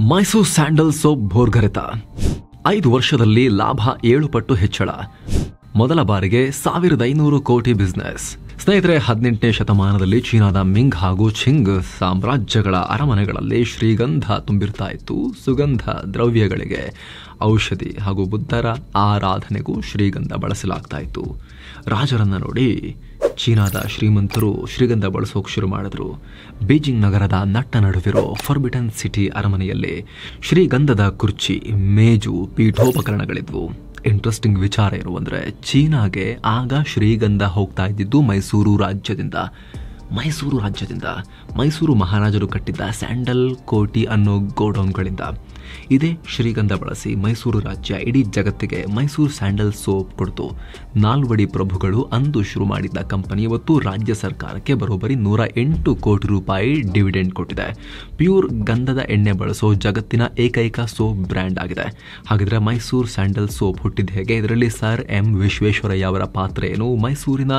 Mysuru sandal soap ಭೋರ್ಗರೆತ 5 ವರ್ಷದಲ್ಲಿ ಲಾಭ 7 ಪಟ್ಟು ಹೆಚ್ಚಳ. ಮೊದಲ ಬಾರಿಗೆ 1500 ಕೋಟಿ ಬಿಸಿನೆಸ್. ಸ್ನೇಹಿತರೆ, 18ನೇ ಶತಮಾನದಲ್ಲಿ ಚೀನಾದ ಮಿಂಗ್ ಹಾಗೂ ಚಿಂಗ್ ಸಾಮ್ರಾಜ್ಯಗಳ ಅರಮನೆಗಳಲ್ಲಿ ಶ್ರೀಗಂಧ ತುಂಬಿರ್ತಾ ಇತ್ತು. ಸುಗಂಧ ದ್ರವ್ಯಗಳಿಗೆ, ಔಷಧಿ ಹಾಗೂ ಬುದ್ಧರ ಆರಾಧನೆಗೂ ಶ್ರೀಗಂಧ ಬಳಸಲಾಗ್ತಾ ಇತ್ತು. ರಾಜರನ್ನ ನೋಡಿ ಚೀನಾದ ಶ್ರೀಮಂತರು ಶ್ರೀಗಂಧ ಬಳಸೋಕೆ ಶುರು ಮಾಡಿದ್ರು. ಬೀಜಿಂಗ್ ನಗರದ ನಟ್ಟ ನಡುವಿರೋ ಫಾರ್ಬಿಡನ್ ಸಿಟಿ ಅರಮನೆಯಲ್ಲಿ ಶ್ರೀಗಂಧದ ಕುರ್ಚಿ, ಮೇಜು, ಪೀಠೋಪಕರಣಗಳಿದ್ವು. ಇಂಟ್ರೆಸ್ಟಿಂಗ್ ವಿಚಾರ ಏನು ಅಂದರೆ, ಚೀನಾಗೆ ಆಗ ಶ್ರೀಗಂಧ ಹೋಗ್ತಾ ಇದ್ದಿದ್ದು ಮೈಸೂರು ರಾಜ್ಯದಿಂದ. ಮೈಸೂರು ಮಹಾರಾಜರು ಕಟ್ಟಿದ್ದ ಸ್ಯಾಂಡಲ್ ಕೋಟಿ ಅನ್ನೋ ಗೋಡೌನ್ಗಳಿಂದ ಇದೇ ಶ್ರೀಗಂಧ ಬಳಸಿ ಮೈಸೂರು ರಾಜ್ಯ ಇಡೀ ಜಗತ್ತಿಗೆ ಮೈಸೂರು ಸ್ಯಾಂಡಲ್ ಸೋಪ್ ಕೊಡ್ತು. ನಾಲ್ವಡಿ ಪ್ರಭುಗಳು ಅಂದು ಶುರು ಮಾಡಿದ್ದ ಕಂಪನಿ ಇವತ್ತು ರಾಜ್ಯ ಸರ್ಕಾರಕ್ಕೆ ಬರೋಬ್ಬರಿ 108 ಕೋಟಿ ರೂಪಾಯಿ ಡಿವಿಡೆಂಡ್ ಕೊಟ್ಟಿದೆ. ಪ್ಯೂರ್ ಗಂಧದ ಎಣ್ಣೆ ಬಳಸೋ ಜಗತ್ತಿನ ಏಕೈಕ ಸೋಪ್ ಬ್ರ್ಯಾಂಡ್ ಆಗಿದೆ. ಹಾಗಿದ್ರೆ ಮೈಸೂರು ಸ್ಯಾಂಡಲ್ ಸೋಪ್ ಹುಟ್ಟಿದ ಹೇಗೆ? ಇದರಲ್ಲಿ ಸರ್ ಎಂ ವಿಶ್ವೇಶ್ವರಯ್ಯ ಅವರ ಪಾತ್ರ ಏನು? ಮೈಸೂರಿನ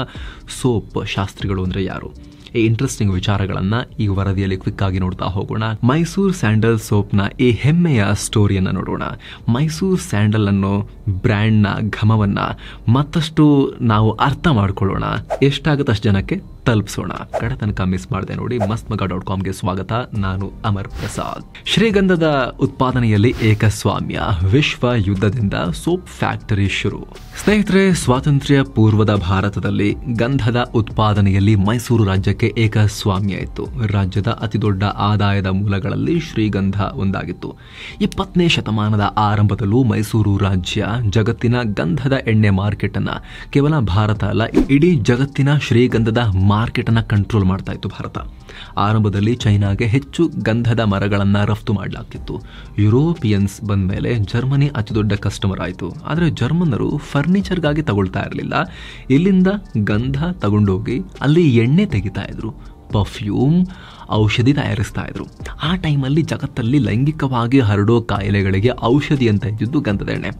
ಸೋಪ್ ಶಾಸ್ತ್ರಿಗಳು ಅಂದರೆ ಯಾರು? ಈ ಇಂಟ್ರೆಸ್ಟಿಂಗ್ ವಿಚಾರಗಳನ್ನ ಈ ವರದಿಯಲ್ಲಿ ಕ್ವಿಕ್ ಆಗಿ ನೋಡ್ತಾ ಹೋಗೋಣ. ಮೈಸೂರು ಸ್ಯಾಂಡಲ್ ಸೋಪ್ನ ಈ ಹೆಮ್ಮೆಯ ಸ್ಟೋರಿಯನ್ನ ನೋಡೋಣ. ಮೈಸೂರು ಸ್ಯಾಂಡಲ್ ಅನ್ನೋ ಬ್ರ್ಯಾಂಡ್ನ ಘಮವನ್ನ ಮತ್ತಷ್ಟು ನಾವು ಅರ್ಥ ಮಾಡ್ಕೊಳ್ಳೋಣ. ಎಷ್ಟಾಗುತ್ತೆ ಅಷ್ಟು ಜನಕ್ಕೆ ತಲುಪಿಸೋಣ. ಕಡೆ ತನಕ ಮಿಸ್ ಮಾಡದೆ ನೋಡಿ. mastmaga.comಗೆ ಸ್ವಾಗತ. ನಾನು ಅಮರ್ ಪ್ರಸಾದ್. ಶ್ರೀಗಂಧದ ಉತ್ಪಾದನೆಯಲ್ಲಿ ಏಕಸ್ವಾಮ್ಯ. ವಿಶ್ವ ಯುದ್ಧದಿಂದ ಸೋಪ್ ಫ್ಯಾಕ್ಟರಿ ಶುರು. ಸ್ನೇಹಿತರೆ, ಸ್ವಾತಂತ್ರ್ಯ ಪೂರ್ವದ ಭಾರತದಲ್ಲಿ ಗಂಧದ ಉತ್ಪಾದನೆಯಲ್ಲಿ ಮೈಸೂರು ರಾಜ್ಯಕ್ಕೆ ಏಕಸ್ವಾಮ್ಯ ಇತ್ತು. ರಾಜ್ಯದ ಅತಿದೊಡ್ಡ ಆದಾಯದ ಮೂಲಗಳಲ್ಲಿ ಶ್ರೀಗಂಧ ಒಂದಾಗಿತ್ತು. 20ನೇ ಶತಮಾನದ ಆರಂಭದಲ್ಲೂ ಮೈಸೂರು ರಾಜ್ಯ ಜಗತ್ತಿನ ಗಂಧದ ಎಣ್ಣೆ ಮಾರ್ಕೆಟ್ ಅನ್ನ, ಕೇವಲ ಭಾರತ ಅಲ್ಲ ಇಡೀ ಜಗತ್ತಿನ ಶ್ರೀಗಂಧದ ಮಾರ್ಕೆಟ್ ಅನ್ನ ಕಂಟ್ರೋಲ್ ಮಾಡ್ತಾ ಇತ್ತು ಭಾರತ. ಆರಂಭದಲ್ಲಿ ಚೈನಾಗೆ ಹೆಚ್ಚು ಗಂಧದ ಮರಗಳನ್ನ ರಫ್ತು ಮಾಡಲಾಗ್ತಿತ್ತು. ಯುರೋಪಿಯನ್ಸ್ ಬಂದ ಮೇಲೆ ಜರ್ಮನಿ ಅತಿದೊಡ್ಡ ಕಸ್ಟಮರ್ ಆಯಿತು. ಆದರೆ ಜರ್ಮನರು ಫರ್ನಿಚರ್ಗಾಗಿ ತಗೊಳ್ತಾ ಇರಲಿಲ್ಲ. ಇಲ್ಲಿಂದ ಗಂಧ ತಗೊಂಡೋಗಿ ಅಲ್ಲಿ ಎಣ್ಣೆ ತೆಗಿತಾ ಇದ್ರು, ಪರ್ಫ್ಯೂಮ್, ಔಷಧಿ ತಯಾರಿಸ್ತಾ ಇದ್ರು. ಆ ಟೈಮಲ್ಲಿ ಜಗತ್ತಲ್ಲಿ ಲೈಂಗಿಕವಾಗಿ ಹರಡೋ ಕಾಯಿಲೆಗಳಿಗೆ ಔಷಧಿ ಅಂತ ಇದ್ದಿದ್ದು ಗಂಧದ ಎಣ್ಣೆ.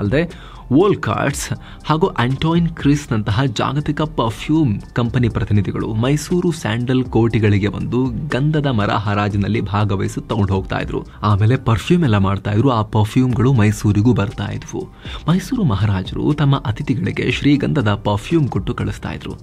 ಅಲ್ಲದೆ ವೋಲ್ಕಾರ್ಟ್ಸ್ ಹಾಗೂ ಆಂಟೋಯಿನ್ ಕ್ರಿಸ್ನಂತಹ ಜಾಗತಿಕ ಪರ್ಫ್ಯೂಮ್ ಕಂಪನಿ ಪ್ರತಿನಿಧಿಗಳು ಮೈಸೂರು ಸ್ಯಾಂಡಲ್ ಕೋಟಿಗಳಿಗೆ ಬಂದು ಗಂಧದ ಮರ ಹರಾಜಿನಲ್ಲಿ ಭಾಗವಹಿಸಿ ತಗೊಂಡು ಹೋಗ್ತಾ ಇದ್ರು. ಆಮೇಲೆ ಪರ್ಫ್ಯೂಮ್ ಎಲ್ಲ ಮಾಡ್ತಾ ಇದ್ರು. ಆ ಪರ್ಫ್ಯೂಮ್ಗಳು ಮೈಸೂರಿಗೂ ಬರ್ತಾ ಇದ್ವು. ಮೈಸೂರು ಮಹಾರಾಜರು ತಮ್ಮ ಅತಿಥಿಗಳಿಗೆ ಶ್ರೀಗಂಧದ ಪರ್ಫ್ಯೂಮ್ ಕೊಟ್ಟು ಕಳಿಸ್ತಾ ಇದ್ರು.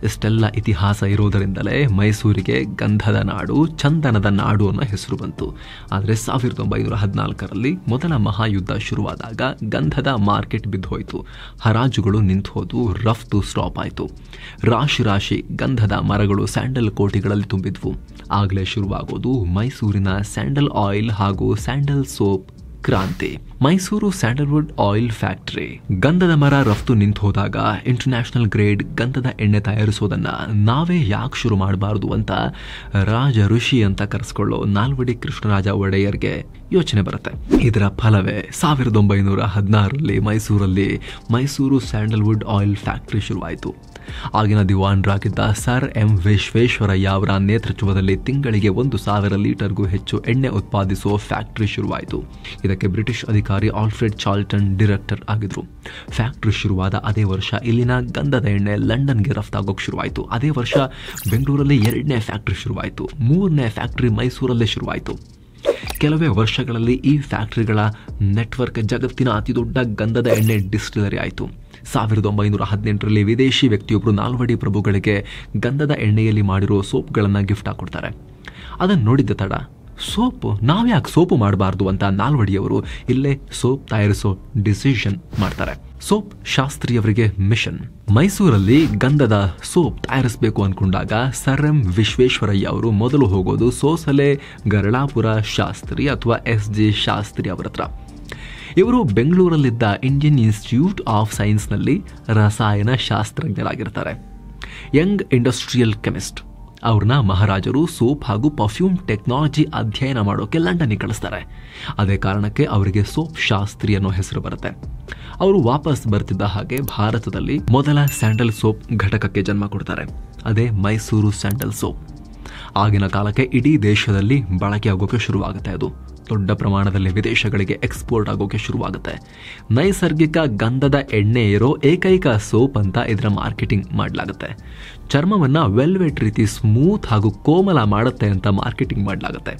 ಇಷ್ಟೆಲ್ಲ ಇತಿಹಾಸ ಇರೋದರಿಂದಲೇ ಮೈಸೂರಿಗೆ ಗಂಧದ ನಾಡು, ಚಂದನದ ನಾಡು ಅನ್ನೋ ಹೆಸರು ಬಂತು. ಆದರೆ 1914ರಲ್ಲಿ ಮೊದಲ ಮಹಾಯುದ್ಧ ಶುರುವಾದಾಗ ಗಂಧದ ಮಾರ್ಕೆಟ್ ಬಿದ್ದೋಯ್ತು. ಹರಾಜುಗಳು ನಿಂತು ಹೋದು, ರಫ್ತು ಸ್ಟಾಪ್ ಆಯಿತು. ರಾಶಿ ಗಂಧದ ಮರಗಳು ಸ್ಯಾಂಡಲ್ ಕೋಟಿಗಳಲ್ಲಿ ತುಂಬಿದ್ವು. ಆಗಲೇ ಶುರುವಾಗೋದು ಮೈಸೂರಿನ ಸ್ಯಾಂಡಲ್ ಆಯಿಲ್ ಹಾಗೂ ಸ್ಯಾಂಡಲ್ ಸೋಪ್ ಕ್ರಾಂತಿ. Mysuru Sandalwood oil factory. ಗಂಧದ ಮರ ರಫ್ತು ನಿಂತು ಹೋದಾಗ ಇಂಟರ್ನ್ಯಾಷನಲ್ ಗ್ರೇಡ್ ಗಂಧದ ಎಣ್ಣೆ ತಯಾರಿಸೋದನ್ನ ನಾವೇ ಯಾಕೆ ಶುರು ಮಾಡಬಾರ್ದು ಅಂತ ರಾಜ ಋಷಿ ಅಂತ ಕರೆಸ್ಕೊಳ್ಳೋ ನಾಲ್ವಡಿ ಕೃಷ್ಣರಾಜ ಒಡೆಯರ್ಗೆ ಯೋಚನೆ ಬರುತ್ತೆ. ಇದರ ಫಲವೇ 1916ರಲ್ಲಿ ಮೈಸೂರಲ್ಲಿ ಮೈಸೂರು ಸ್ಯಾಂಡಲ್ವುಡ್ ಆಯಿಲ್ ಫ್ಯಾಕ್ಟರಿ ಶುರುವಾಯಿತು. ಆಗಿನ ದಿವಾನರಾಗಿದ್ದ ಸರ್ ಎಂ ವಿಶ್ವೇಶ್ವರಯ್ಯ ಅವರ ನೇತೃತ್ವದಲ್ಲಿ ತಿಂಗಳಿಗೆ 1000 ಲೀಟರ್ಗೂ ಹೆಚ್ಚು ಎಣ್ಣೆ ಉತ್ಪಾದಿಸುವ ಫ್ಯಾಕ್ಟರಿ ಶುರುವಾಯಿತು. ಇದಕ್ಕೆ ಬ್ರಿಟಿಷ್ ಅಧಿಕಾರಿ ಆಲ್ಫ್ರೆಡ್ ಚಾರ್ಲ್ಟನ್ ಡೈರೆಕ್ಟರ್ ಆಗಿದ್ರು. ಫ್ಯಾಕ್ಟರಿ ಶುರುವಾದ ಅದೇ ವರ್ಷ ಇಲ್ಲಿನ ಗಂಧದ ಎಣ್ಣೆ ಲಂಡನ್ಗೆ ರಫ್ತಾಗೋಕೆ ಶುರುವಾಯಿತು. ಅದೇ ವರ್ಷ ಬೆಂಗಳೂರಲ್ಲಿ 2ನೇ ಫ್ಯಾಕ್ಟರಿ ಶುರುವಾಯಿತು. 3ನೇ ಫ್ಯಾಕ್ಟರಿ ಮೈಸೂರಲ್ಲೇ ಶುರುವಾಯಿತು. ಕೆಲವೇ ವರ್ಷಗಳಲ್ಲಿ ಈ ಫ್ಯಾಕ್ಟರಿಗಳ ನೆಟ್ವರ್ಕ್ ಜಗತ್ತಿನ ಅತಿದೊಡ್ಡ ಗಂಧದ ಎಣ್ಣೆ ಡಿಸ್ಟಿಲರಿ ಆಯಿತು. 1918ರಲ್ಲಿ ವಿದೇಶಿ ವ್ಯಕ್ತಿಯೊಬ್ಬರು ನಾಲ್ವಡಿ ಪ್ರಭುಗಳಿಗೆ ಗಂಧದ ಎಣ್ಣೆಯಲ್ಲಿ ಮಾಡಿರೋ ಸೋಪ್ಗಳನ್ನು ಗಿಫ್ಟ್ ಹಾಕೊಡ್ತಾರೆ. ಅದನ್ನು ನೋಡಿದ್ದ ತಡ ಸೋಪ್ ನಾವ್ಯಾಕೆ ಸೋಪು ಮಾಡಬಾರ್ದು ಅಂತ ನಾಲ್ವಡಿಯವರು ಇಲ್ಲೇ ಸೋಪ್ ತಯಾರಿಸೋ ಡಿಸಿಷನ್ ಮಾಡ್ತಾರೆ. ಸೋಪ್ ಶಾಸ್ತ್ರಿಯವರಿಗೆ ಮಿಷನ್. ಮೈಸೂರಲ್ಲಿ ಗಂಧದ ಸೋಪ್ ತಯಾರಿಸಬೇಕು ಅನ್ಕೊಂಡಾಗ ಸರ್ ಎಂ ವಿಶ್ವೇಶ್ವರಯ್ಯ ಅವರು ಮೊದಲು ಹೋಗೋದು ಸೋಸಲೆ ಗರಳಾಪುರ ಶಾಸ್ತ್ರಿ ಅಥವಾ SG ಶಾಸ್ತ್ರಿ ಅವರ ಹತ್ರ. ಇವರು ಬೆಂಗಳೂರಲ್ಲಿದ್ದ ಇಂಡಿಯನ್ ಇನ್ಸ್ಟಿಟ್ಯೂಟ್ ಆಫ್ ಸೈನ್ಸ್ನಲ್ಲಿ ರಸಾಯನ ಶಾಸ್ತ್ರಜ್ಞರಾಗಿರ್ತಾರೆ. Young industrial chemist. ಅವ್ರನ್ನ ಮಹಾರಾಜರು ಸೋಪ್ ಹಾಗೂ ಪರ್ಫ್ಯೂಮ್ ಟೆಕ್ನಾಲಜಿ ಅಧ್ಯಯನ ಮಾಡೋಕೆ ಲಂಡನ್ಗೆ ಕಳಿಸ್ತಾರೆ. ಅದೇ ಕಾರಣಕ್ಕೆ ಅವರಿಗೆ ಸೋಪ್ ಶಾಸ್ತ್ರಿ ಅನ್ನೋ ಹೆಸರು ಬರುತ್ತೆ. ಅವರು ವಾಪಸ್ ಬರ್ತಿದ್ದ ಹಾಗೆ ಭಾರತದಲ್ಲಿ ಮೊದಲ ಸ್ಯಾಂಡಲ್ ಸೋಪ್ ಘಟಕಕ್ಕೆ ಜನ್ಮ ಕೊಡ್ತಾರೆ. ಅದೇ ಮೈಸೂರು ಸ್ಯಾಂಡಲ್ ಸೋಪ್. ಆಗಿನ ಕಾಲಕ್ಕೆ ಇಡೀ ದೇಶದಲ್ಲಿ ಬಳಕೆ ಆಗೋಕೆ ಶುರುವಾಗುತ್ತೆ. ಅದು ದೊಡ್ಡ ಪ್ರಮಾಣದಲ್ಲಿ ವಿದೇಶಗಳಿಗೆ ಎಕ್ಸ್ಪೋರ್ಟ್ ಆಗೋಕೆ ಶುರುವಾಗುತ್ತೆ. ನೈಸರ್ಗಿಕ ಗಂಧದ ಎಣ್ಣೆ ಇರೋ ಏಕೈಕ ಸೋಪ್ ಅಂತ ಇದರ ಮಾರ್ಕೆಟಿಂಗ್ ಮಾಡಲಾಗುತ್ತೆ. ಚರ್ಮವನ್ನು ವೆಲ್ವೆಟ್ ರೀತಿ ಸ್ಮೂತ್ ಹಾಗೂ ಕೋಮಲ ಮಾಡುತ್ತೆ ಅಂತ ಮಾರ್ಕೆಟಿಂಗ್ ಮಾಡಲಾಗುತ್ತೆ.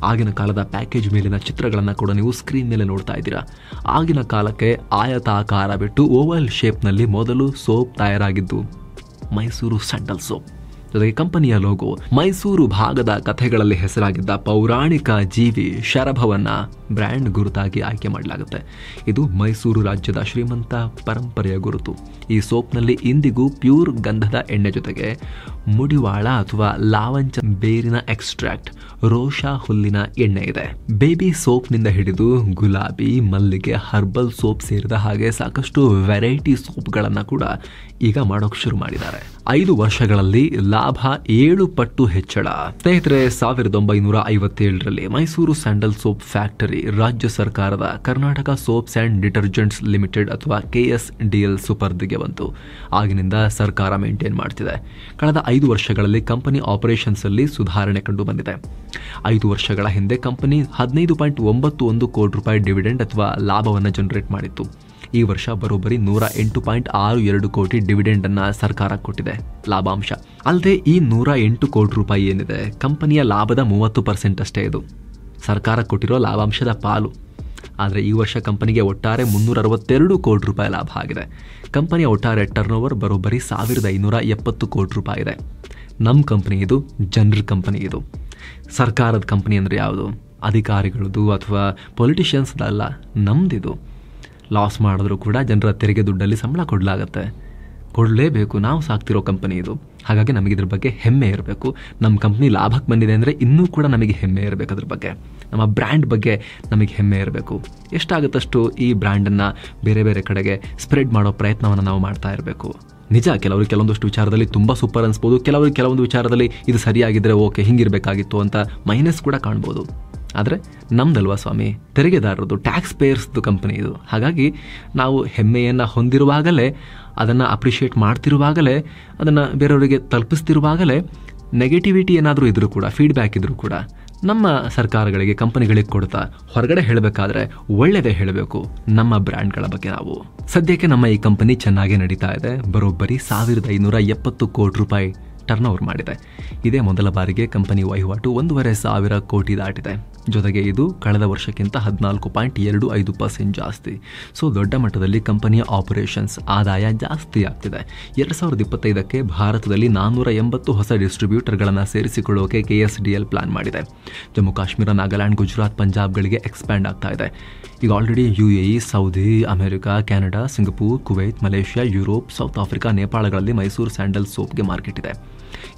ಆಗಿನ ಕಾಲದ ಪ್ಯಾಕೇಜ್ ಮೇಲಿನ ಚಿತ್ರಗಳನ್ನು ಕೂಡ ನೀವು ಸ್ಕ್ರೀನ್ ಮೇಲೆ ನೋಡ್ತಾ ಇದ್ದೀರಾ. ಆಗಿನ ಕಾಲಕ್ಕೆ ಆಯತಾಕಾರ ಬಿಟ್ಟು ಓವಲ್ ಶೇಪ್ನಲ್ಲಿ ಮೊದಲು ಸೋಪ್ ತಯಾರಾಗಿದ್ದು ಮೈಸೂರು ಸ್ಯಾಂಡಲ್ ಸೋಪ್. ಜೊತೆಗೆ ಕಂಪನಿಯ ಲೋಗೋ ಮೈಸೂರು ಭಾಗದ ಕಥೆಗಳಲ್ಲಿ ಹೆಸರಾಗಿದ್ದ ಪೌರಾಣಿಕ ಜೀವಿ ಶರಭವನ್ನ ಬ್ರ್ಯಾಂಡ್ ಗುರುತಾಗಿ ಆಯ್ಕೆ ಮಾಡಲಾಗುತ್ತೆ. ಇದು ಮೈಸೂರು ರಾಜ್ಯದ ಶ್ರೀಮಂತ ಪರಂಪರೆಯ ಗುರುತು. ಈ ಸೋಪ್ನಲ್ಲಿ ಇಂದಿಗೂ ಪ್ಯೂರ್ ಗಂಧದ ಎಣ್ಣೆ ಜೊತೆಗೆ ಮುಡಿವಾಳ ಅಥವಾ ಲಾವಂಚ ಬೇರಿನ ಎಕ್ಸ್ಟ್ರಾಕ್ಟ್, ರೋಷಾ ಹುಲ್ಲಿನ ಎಣ್ಣೆ ಇದೆ. ಬೇಬಿ ಸೋಪ್ನಿಂದ ಹಿಡಿದು ಗುಲಾಬಿ, ಮಲ್ಲಿಗೆ, ಹರ್ಬಲ್ ಸೋಪ್ ಸೇರಿದ ಹಾಗೆ ಸಾಕಷ್ಟು ವೆರೈಟಿ ಸೋಪ್ಗಳನ್ನು ಕೂಡ ಈಗ ಮಾಡೋಕೆ ಶುರು ಮಾಡಿದ್ದಾರೆ. 5 ವರ್ಷಗಳಲ್ಲಿ ಲಾಭ 7 ಪಟ್ಟು ಹೆಚ್ಚಳ. ಸ್ನೇಹಿತರೆ, 1957ರಲ್ಲಿ ಮೈಸೂರು ಸ್ಯಾಂಡಲ್ ಸೋಪ್ ಫ್ಯಾಕ್ಟರಿ ರಾಜ್ಯ ಸರ್ಕಾರದ Karnataka soaps and detergents limited ಅಥವಾ KSDL ಸುಪರ್ದಿಗೆ ಬಂತು. ಆಗಿನಿಂದ ಸರ್ಕಾರ ಮೇಂಟೈನ್ ಮಾಡ್ತಿದೆ. ಕಳೆದ 5 ವರ್ಷಗಳಲ್ಲಿ ಕಂಪನಿ ಆಪರೇಷನ್ಸ್ ಅಲ್ಲಿ ಸುಧಾರಣೆ ಕಂಡು ಬಂದಿದೆ. 5 ವರ್ಷಗಳ ಹಿಂದೆ ಕಂಪನಿ 15.91 ಕೋಟಿ ರೂಪಾಯಿ ಡಿವಿಡೆಂಡ್ ಅಥವಾ ಲಾಭವನ್ನು ಜನರೇಟ್ ಮಾಡಿತ್ತು. ಈ ವರ್ಷ ಬರೋಬ್ಬರಿ 108.62 ಕೋಟಿ ಡಿವಿಡೆಂಡ್ ಅನ್ನ ಸರ್ಕಾರ ಕೊಟ್ಟಿದೆ ಲಾಭಾಂಶ. ಅಲ್ಲದೆ ಈ 108 ಕೋಟಿ ರೂಪಾಯಿ ಏನಿದೆ ಕಂಪನಿಯ ಲಾಭದ 30% ಅಷ್ಟೇ. ಇದು ಸರ್ಕಾರ ಕೊಟ್ಟಿರೋ ಲಾಭಾಂಶದ ಪಾಲು. ಆದರೆ ಈ ವರ್ಷ ಕಂಪನಿಗೆ ಒಟ್ಟಾರೆ 362 ಕೋಟಿ ರೂಪಾಯಿ ಲಾಭ ಆಗಿದೆ. ಕಂಪನಿಯ ಒಟ್ಟಾರೆ ಟರ್ನ್ ಓವರ್ ಬರೋಬ್ಬರಿ 1570 ಕೋಟಿ ರೂಪಾಯಿ ಇದೆ. ನಮ್ಮ ಕಂಪನಿ ಇದು ಜನರಲ್ ಕಂಪನಿ. ಇದು ಸರ್ಕಾರದ ಕಂಪನಿ ಅಂದರೆ ಯಾವುದು? ಅಧಿಕಾರಿಗಳದು ಅಥವಾ ಪೊಲಿಟಿಷಿಯನ್ಸ್ದಲ್ಲ, ನಮ್ದಿದು. ಲಾಸ್ ಮಾಡಿದ್ರು ಕೂಡ ಜನರ ತೆರಿಗೆ ದುಡ್ಡಲ್ಲಿ ಸಂಬಳ ಕೊಡಲೇಬೇಕು. ನಾವು ಸಾಕ್ತಿರೋ ಕಂಪನಿ ಇದು. ಹಾಗಾಗಿ ನಮಗೆ ಇದ್ರ ಬಗ್ಗೆ ಹೆಮ್ಮೆ ಇರಬೇಕು. ನಮ್ಮ ಕಂಪ್ನಿ ಲಾಭಕ್ಕೆ ಬಂದಿದೆ ಅಂದರೆ ಇನ್ನೂ ಕೂಡ ನಮಗೆ ಹೆಮ್ಮೆ ಇರಬೇಕು. ಅದ್ರ ಬಗ್ಗೆ, ನಮ್ಮ ಬ್ರ್ಯಾಂಡ್ ಬಗ್ಗೆ ನಮಗೆ ಹೆಮ್ಮೆ ಇರಬೇಕು. ಎಷ್ಟಾಗುತ್ತಷ್ಟು ಈ ಬ್ರ್ಯಾಂಡನ್ನು ಬೇರೆ ಬೇರೆ ಕಡೆಗೆ ಸ್ಪ್ರೆಡ್ ಮಾಡೋ ಪ್ರಯತ್ನವನ್ನು ನಾವು ಮಾಡ್ತಾ ಇರಬೇಕು. ನಿಜ, ಕೆಲವೊಂದಷ್ಟು ವಿಚಾರದಲ್ಲಿ ತುಂಬ ಸೂಪರ್ ಅನಿಸ್ಬೋದು, ಕೆಲವೊಂದು ವಿಚಾರದಲ್ಲಿ ಇದು ಸರಿಯಾಗಿದ್ದರೆ ಓಕೆ, ಹಿಂಗಿರಬೇಕಾಗಿತ್ತು ಅಂತ ಮೈನಸ್ ಕೂಡ ಕಾಣ್ಬೋದು. ಆದರೆ ನಮ್ದಲ್ವಾ ಸ್ವಾಮಿ, ತೆರಿಗೆದಾರರದು, ಟ್ಯಾಕ್ಸ್ ಪೇಯರ್ಸ್ದು ಕಂಪನಿ ಇದು. ಹಾಗಾಗಿ ನಾವು ಹೆಮ್ಮೆಯನ್ನು ಹೊಂದಿರುವಾಗಲೇ, ಅದನ್ನು ಅಪ್ರಿಷಿಯೇಟ್ ಮಾಡ್ತಿರುವಾಗಲೇ, ಅದನ್ನು ಬೇರೆಯವರಿಗೆ ತಲುಪಿಸ್ತಿರುವಾಗಲೇ ನೆಗೆಟಿವಿಟಿ ಏನಾದರೂ ಇದ್ರೂ ಕೂಡ, ಫೀಡ್ಬ್ಯಾಕ್ ಇದ್ರೂ ಕೂಡ ನಮ್ಮ ಸರ್ಕಾರಗಳಿಗೆ, ಕಂಪನಿಗಳಿಗೆ ಕೊಡ್ತಾ ಹೊರಗಡೆ ಹೇಳಬೇಕಾದ್ರೆ ಒಳ್ಳೆಯದೇ ಹೇಳಬೇಕು ನಮ್ಮ ಬ್ರ್ಯಾಂಡ್ಗಳ ಬಗ್ಗೆ ನಾವು. ಸದ್ಯಕ್ಕೆ ನಮ್ಮ ಈ ಕಂಪನಿ ಚೆನ್ನಾಗಿ ನಡೀತಾ ಇದೆ. ಬರೋಬ್ಬರಿ 1570 ಕೋಟಿ ರೂಪಾಯಿ ಟರ್ನ್ ಓವರ್ ಮಾಡಿದೆ. ಇದೇ ಮೊದಲ ಬಾರಿಗೆ ಕಂಪನಿ ವಹಿವಾಟು 1,500 ಕೋಟಿ ದಾಟಿದೆ. ಜೊತೆಗೆ ಇದು ಕಳೆದ ವರ್ಷಕ್ಕಿಂತ 14.25% ಜಾಸ್ತಿ. ಸೊ ದೊಡ್ಡ ಮಟ್ಟದಲ್ಲಿ ಕಂಪನಿಯ ಆಪರೇಷನ್ಸ್ ಆದಾಯ ಜಾಸ್ತಿ ಆಗ್ತಿದೆ. 2025ಕ್ಕೆ ಭಾರತದಲ್ಲಿ 480 ಹೊಸ ಡಿಸ್ಟ್ರಿಬ್ಯೂಟರ್ಗಳನ್ನು ಸೇರಿಸಿಕೊಳ್ಳೋಕೆ KSDL ಪ್ಲಾನ್ ಮಾಡಿದೆ. ಜಮ್ಮು ಕಾಶ್ಮೀರ, ನಾಗಾಲ್ಯಾಂಡ್, ಗುಜರಾತ್, ಪಂಜಾಬ್ಗಳಿಗೆ ಎಕ್ಸ್ಪ್ಯಾಂಡ್ ಆಗ್ತಾ ಇದೆ. ಈಗ already UAE, Saudi, America, Canada, Singapore, Kuwait, Malaysia, Europe, South Africa, ನೇಪಾಳಗಳಲ್ಲಿ ಮೈಸೂರು ಸ್ಯಾಂಡಲ್ ಸೋಪ್ಗೆ ಮಾರ್ಕೆಟ್ ಇದೆ.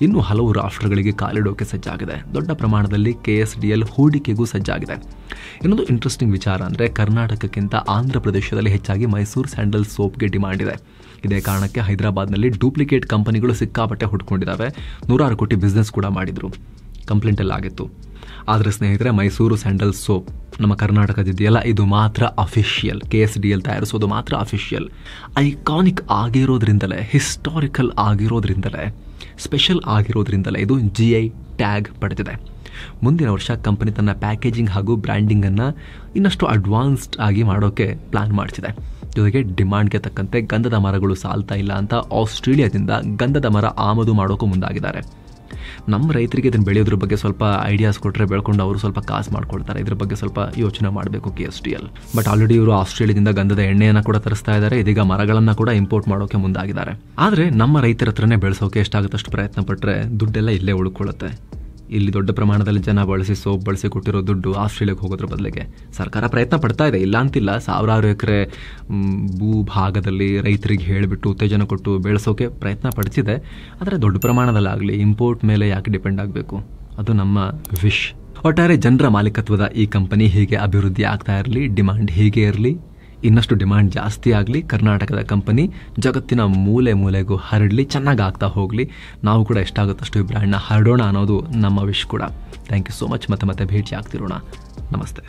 ಇನ್ನು ಹಲವು ರಾಷ್ಟ್ರಗಳಿಗೆ ಕಾಲಿಡೋಕೆ ಸಜ್ಜಾಗಿದೆ. ದೊಡ್ಡ ಪ್ರಮಾಣದಲ್ಲಿ KSDL ಹೂಡಿಕೆಗೂ ಸಜ್ಜಾಗಿದೆ. ಇನ್ನೊಂದು ಇಂಟ್ರೆಸ್ಟಿಂಗ್ ವಿಚಾರ ಅಂದರೆ ಕರ್ನಾಟಕಕ್ಕಿಂತ ಆಂಧ್ರ ಪ್ರದೇಶದಲ್ಲಿ ಹೆಚ್ಚಾಗಿ ಮೈಸೂರು ಸ್ಯಾಂಡಲ್ ಸೋಪ್ಗೆ ಡಿಮಾಂಡ್ ಇದೆ. ಇದೇ ಕಾರಣಕ್ಕೆ ಹೈದರಾಬಾದ್ನಲ್ಲಿ ಡೂಪ್ಲಿಕೇಟ್ ಕಂಪನಿಗಳು ಸಿಕ್ಕಾಪಟ್ಟೆ ಹುಡ್ಕೊಂಡಿದ್ದಾವೆ. 100 ಕೋಟಿ ಬಿಸ್ನೆಸ್ ಕೂಡ ಮಾಡಿದ್ರು. ಕಂಪ್ಲೇಂಟ್ ಎಲ್ಲ ಆಗಿತ್ತು. ಆದರೆ ಸ್ನೇಹಿತರೆ, ಮೈಸೂರು ಸ್ಯಾಂಡಲ್ ಸೋಪ್ ನಮ್ಮ ಕರ್ನಾಟಕದಿದೆಯಲ್ಲ, ಇದು ಮಾತ್ರ ಅಫಿಷಿಯಲ್. KSDL ತಯಾರಿಸೋದು ಮಾತ್ರ ಅಫಿಷಿಯಲ್. ಐಕಾನಿಕ್ ಆಗಿರೋದ್ರಿಂದಲೇ, ಹಿಸ್ಟಾರಿಕಲ್ ಆಗಿರೋದ್ರಿಂದಲೇ, ಸ್ಪೆಷಲ್ ಆಗಿರೋದ್ರಿಂದಲೇ ಇದು GI ಟ್ಯಾಗ್ ಪಡೆದಿದೆ. ಮುಂದಿನ ವರ್ಷ ಕಂಪನಿ ತನ್ನ ಪ್ಯಾಕೇಜಿಂಗ್ ಹಾಗೂ ಬ್ರ್ಯಾಂಡಿಂಗನ್ನು ಇನ್ನಷ್ಟು ಅಡ್ವಾನ್ಸ್ಡ್ ಆಗಿ ಮಾಡೋಕ್ಕೆ ಪ್ಲಾನ್ ಮಾಡ್ತಿದೆ. ಜೊತೆಗೆ ಡಿಮಾಂಡ್ಗೆ ತಕ್ಕಂತೆ ಗಂಧದ ಮರಗಳು ಸಾಲ್ತಾ ಇಲ್ಲ ಅಂತ ಆಸ್ಟ್ರೇಲಿಯಾದಿಂದ ಗಂಧದ ಮರ ಆಮದು ಮಾಡೋಕ್ಕೂ ಮುಂದಾಗಿದ್ದಾರೆ. ನಮ್ಮ ರೈತರಿಗೆ ಇದನ್ನು ಬೆಳೆಯೋದ್ರ ಬಗ್ಗೆ ಸ್ವಲ್ಪ ಐಡಿಯಾಸ್ ಕೊಟ್ಟರೆ ಬೆಳ್ಕೊಂಡು ಅವರು ಸ್ವಲ್ಪ ಕಾಸು ಮಾಡ್ಕೊಳ್ತಾರೆ. ಇದ್ರ ಬಗ್ಗೆ ಸ್ವಲ್ಪ ಯೋಚನೆ ಮಾಡಬೇಕು KSDL. ಬಟ್ ಆಲ್ರೆಡಿ ಇವರು ಆಸ್ಟ್ರೇಲಿಯಾದಿಂದ ಗಂಧದ ಎಣ್ಣೆಯನ್ನು ಕೂಡ ತರಿಸ್ತಾ ಇದ್ದಾರೆ. ಇದೀಗ ಮರಗಳನ್ನು ಕೂಡ ಇಂಪೋರ್ಟ್ ಮಾಡೋಕೆ ಮುಂದಾಗಿದ್ದಾರೆ. ಆದರೆ ನಮ್ಮ ರೈತರ ಹತ್ರನೇ ಬೆಳೆಸೋಕೆ ಎಷ್ಟಾಗುತ್ತಷ್ಟು ಪ್ರಯತ್ನ ಪಟ್ಟರೆ ದುಡ್ಡೆಲ್ಲ ಇಲ್ಲೇ ಉಳ್ಕೊಳ್ಳುತ್ತೆ. ಇಲ್ಲಿ ದೊಡ್ಡ ಪ್ರಮಾಣದಲ್ಲಿ ಜನ ಸೋಪ್ ಬಳಸಿ ಕೊಟ್ಟಿರೋ ದುಡ್ಡು ಆಸ್ಟ್ರೇಲಿಯಾಗೆ ಹೋಗೋದ್ರ ಬದಲಿಗೆ ಸರ್ಕಾರ ಪ್ರಯತ್ನ ಪಡ್ತಾ ಇದೆ, ಇಲ್ಲ ಅಂತಿಲ್ಲ. 1000 ಎಕರೆ ಭೂಭಾಗದಲ್ಲಿ ರೈತರಿಗೆ ಹೇಳಿಬಿಟ್ಟು ಉತ್ತೇಜನ ಕೊಟ್ಟು ಬೆಳೆಸೋಕೆ ಪ್ರಯತ್ನ ಪಡ್ತಿದೆ. ಆದರೆ ದೊಡ್ಡ ಪ್ರಮಾಣದಲ್ಲಾಗಲಿ ಇಂಪೋರ್ಟ್ ಮೇಲೆ ಯಾಕೆ ಡಿಪೆಂಡ್ ಆಗಬೇಕು? ಅದು ನಮ್ಮ ವಿಶ್. ಒಟ್ಟಾರೆ ಜನರ ಮಾಲೀಕತ್ವದ ಈ ಕಂಪನಿ ಹೀಗೆ ಅಭಿವೃದ್ಧಿ ಆಗ್ತಾ ಇರಲಿ, ಡಿಮಾಂಡ್ ಹೀಗೆ ಇರಲಿ, ಇನ್ನಷ್ಟು ಡಿಮಾಂಡ್ ಜಾಸ್ತಿ ಆಗಲಿ. ಕರ್ನಾಟಕದ ಕಂಪನಿ ಜಗತ್ತಿನ ಮೂಲೆ ಮೂಲೆಗೂ ಹರಡಲಿ, ಚೆನ್ನಾಗಿ ಆಗ್ತಾ ಹೋಗಲಿ. ನಾವು ಕೂಡ ಎಷ್ಟಾಗುತ್ತಷ್ಟು ಈ ಬ್ರ್ಯಾಂಡ್ನ ಹರಡೋಣ ಅನ್ನೋದು ನಮ್ಮ ವಿಶ್ ಕೂಡ. Thank you so much. ಮತ್ತೆ ಭೇಟಿ ಆಗ್ತಿರೋಣ. ನಮಸ್ತೆ.